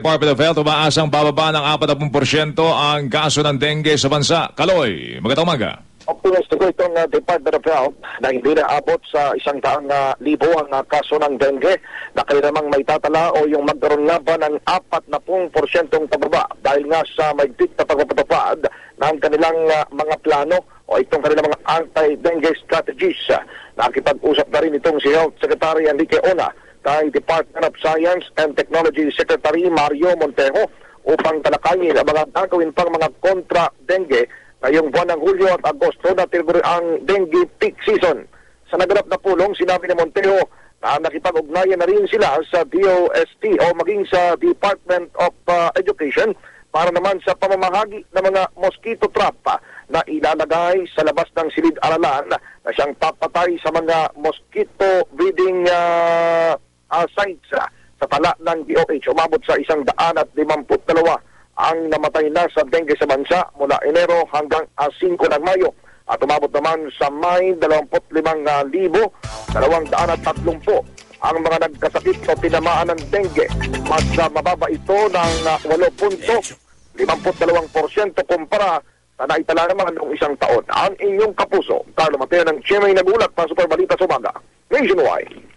Department of Health umaasang bababa ng 40% ang kaso ng dengue sa bansa. Kaloy, magandang umaga. Optimistiko itong Department of Health na hindi na abot sa 100,000 ang kaso ng dengue na kaya namang may tatala o yung magkaroon nga ba ng 40% pababa dahil nga sa maigpit na pagpapatupad ng kanilang mga plano o itong kanilang mga anti-dengue strategies. Nakipag-usap na rin itong si Health Secretary Enrique Ona kay Department of Science and Technology Secretary Mario Montejo upang talakayin ang mga gagawin pang mga kontra-dengue ngayong buwan ng Hulyo at Agosto na tinaguri ang dengue peak season. Sa naganap na pulong, sinabi ni Montejo na nakipag-ugnayan na rin sila sa DOST o maging sa Department of Education para naman sa pamamahagi ng mga mosquito trap na ilalagay sa labas ng silid-aralan na siyang papatay sa mga mosquito breeding sites sa tala ng DOH. Umabot sa 152 ang namatay na sa dengue sa bansa mula Enero hanggang 5 ng Mayo at umabot naman sa May 25,230 ang mga nagkasakit o tinamaan ng dengue. Mas mababa ito ng 8.52% kumpara sa naitala naman noong isang taon. Ang inyong kapuso, Carlo Mateo ng GMA nagulat para Super Balita sa Umaga, Nationwide.